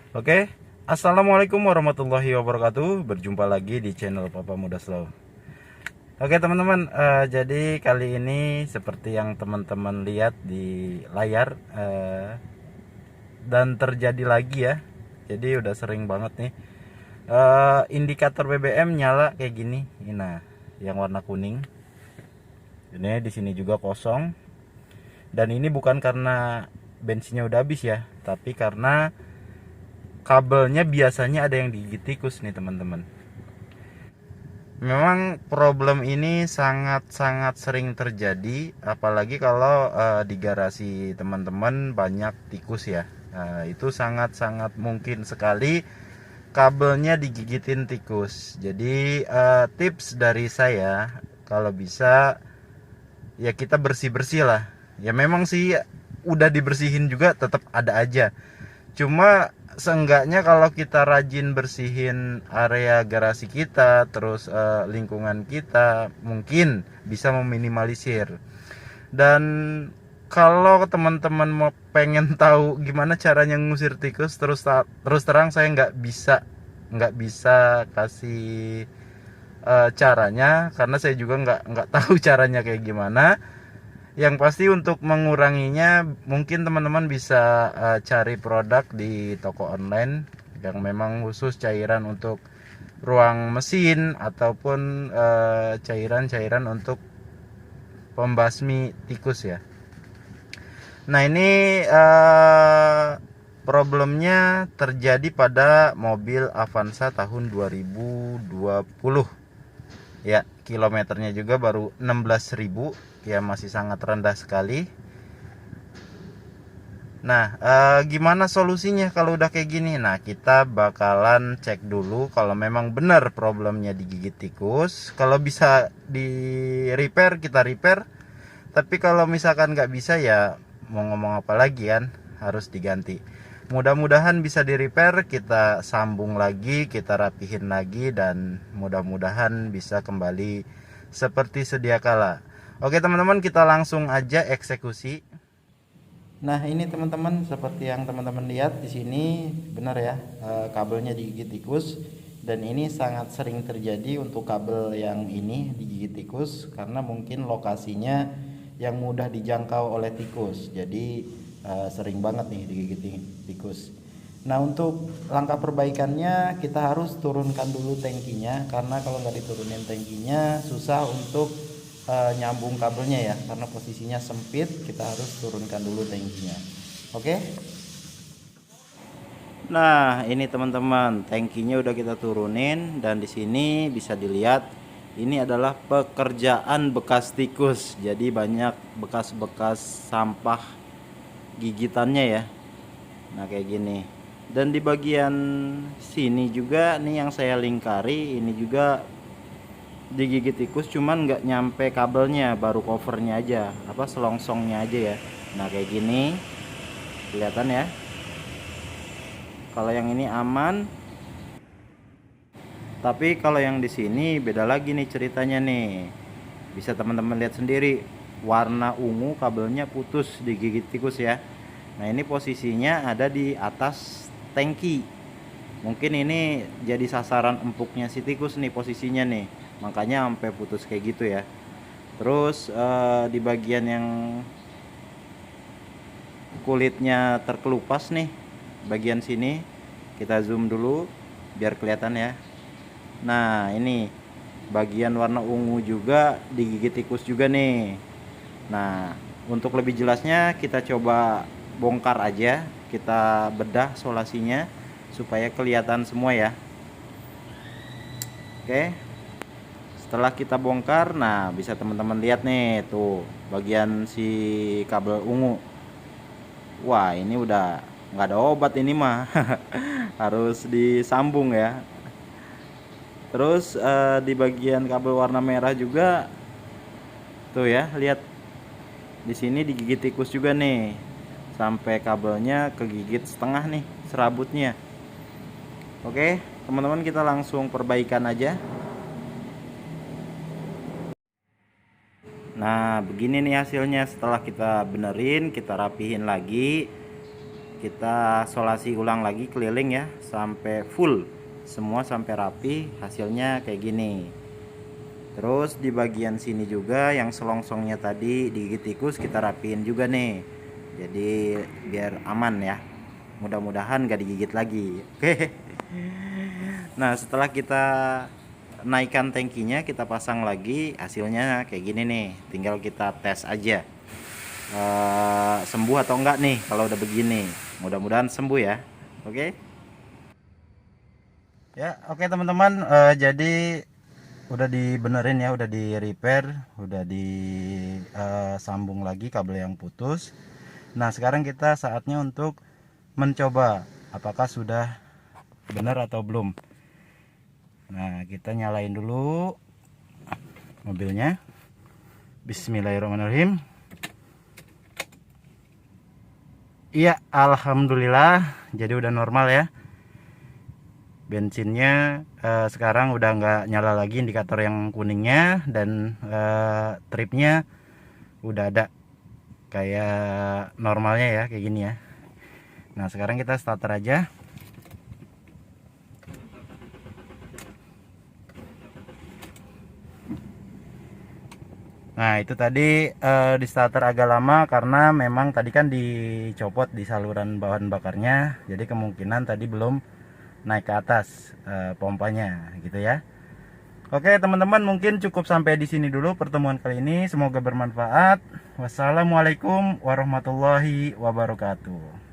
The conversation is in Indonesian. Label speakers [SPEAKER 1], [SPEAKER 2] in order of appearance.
[SPEAKER 1] Oke, assalamualaikum warahmatullahi wabarakatuh. Berjumpa lagi di channel Papa Muda Slow. Oke teman-teman, jadi kali ini seperti yang teman-teman lihat di layar, dan terjadi lagi ya. Jadi udah sering banget nih, indikator BBM nyala kayak gini. Nah, yang warna kuning. Ini di sini juga kosong. Dan ini bukan karena bensinnya udah habis ya, tapi karena kabelnya biasanya ada yang digigit tikus nih teman-teman. Memang problem ini sangat-sangat sering terjadi, apalagi kalau di garasi teman-teman banyak tikus ya. Itu sangat-sangat mungkin sekali kabelnya digigitin tikus. Jadi tips dari saya, kalau bisa ya kita bersih-bersih lah. Ya memang sih udah dibersihin juga tetap ada aja. Cuma seenggaknya kalau kita rajin bersihin area garasi kita, terus lingkungan kita, mungkin bisa meminimalisir. Dan kalau teman-teman mau pengen tahu gimana caranya ngusir tikus, terus terang saya nggak bisa kasih caranya, karena saya juga nggak tahu caranya kayak gimana. Yang pasti untuk menguranginya mungkin teman-teman bisa cari produk di toko online yang memang khusus cairan untuk ruang mesin, ataupun cairan-cairan untuk pembasmi tikus ya. Nah ini problemnya terjadi pada mobil Avanza tahun 2020 ya. Kilometernya juga baru 16.000 ya, masih sangat rendah sekali. Nah, gimana solusinya kalau udah kayak gini? Nah, kita bakalan cek dulu kalau memang benar problemnya digigit tikus. Kalau bisa di repair, kita repair. Tapi kalau misalkan nggak bisa, ya mau ngomong apa lagi kan, harus diganti. Mudah-mudahan bisa di repair, kita sambung lagi, kita rapihin lagi, dan mudah-mudahan bisa kembali seperti sedia kala. Oke teman-teman, kita langsung aja eksekusi. Nah ini teman-teman, seperti yang teman-teman lihat di sini, benar ya, kabelnya digigit tikus. Dan ini sangat sering terjadi untuk kabel yang ini digigit tikus, karena mungkin lokasinya yang mudah dijangkau oleh tikus. Jadi sering banget nih digigit tikus. Nah untuk langkah perbaikannya, kita harus turunkan dulu tangkinya, karena kalau nggak diturunin tangkinya susah untuk nyambung kabelnya ya, karena posisinya sempit. Kita harus turunkan dulu tangkinya. Oke. Nah ini teman-teman, tangkinya udah kita turunin, dan di sini bisa dilihat ini adalah pekerjaan bekas tikus. Jadi banyak bekas-bekas sampah gigitannya ya. Nah kayak gini. Dan di bagian sini juga nih yang saya lingkari, ini juga digigit tikus, cuman nggak nyampe kabelnya, baru covernya aja, apa selongsongnya aja ya. Nah kayak gini kelihatan ya. Kalau yang ini aman, tapi kalau yang di sini beda lagi nih ceritanya nih. Bisa teman-teman lihat sendiri, warna ungu, kabelnya putus digigit tikus ya. Nah ini posisinya ada di atas tangki. Mungkin ini jadi sasaran empuknya si tikus nih posisinya nih, makanya sampai putus kayak gitu ya. Terus di bagian yang kulitnya terkelupas nih, bagian sini kita zoom dulu biar kelihatan ya. Nah ini bagian warna ungu juga digigit tikus juga nih. Nah untuk lebih jelasnya kita coba bongkar aja, kita bedah solasinya supaya kelihatan semua ya. Oke, setelah kita bongkar, nah bisa teman-teman lihat nih tuh bagian si kabel ungu. Wah ini udah nggak ada obat ini mah. Harus disambung ya. Terus di bagian kabel warna merah juga tuh ya, lihat di sini digigit tikus juga nih, sampai kabelnya kegigit setengah nih serabutnya. Oke teman-teman, kita langsung perbaikan aja. Nah begini nih hasilnya setelah kita benerin, kita rapihin lagi. kita solasi ulang lagi keliling ya sampai full semua, sampai rapi. Hasilnya kayak gini. Terus di bagian sini juga yang selongsongnya tadi digigit tikus kita rapiin juga nih, jadi biar aman ya, mudah-mudahan gak digigit lagi. Oke. Nah setelah kita naikkan tangkinya, kita pasang lagi, hasilnya kayak gini nih. Tinggal kita tes aja sembuh atau enggak nih kalau udah begini. Mudah-mudahan sembuh ya. Oke ya. Oke teman-teman, jadi udah dibenerin ya, udah di repair, udah disambung lagi kabel yang putus. Nah sekarang kita saatnya untuk mencoba apakah sudah benar atau belum. Nah kita nyalain dulu mobilnya. Bismillahirrahmanirrahim. Iya, alhamdulillah, jadi udah normal ya. Bensinnya sekarang udah nggak nyala lagi indikator yang kuningnya, dan tripnya udah ada kayak normalnya ya, kayak gini ya. Nah sekarang kita starter aja. Nah itu tadi di starter agak lama karena memang tadi kan dicopot di saluran bahan bakarnya, jadi kemungkinan tadi belum naik ke atas pompanya gitu ya. Oke teman-teman, mungkin cukup sampai di sini dulu pertemuan kali ini, semoga bermanfaat. Wassalamualaikum warahmatullahi wabarakatuh.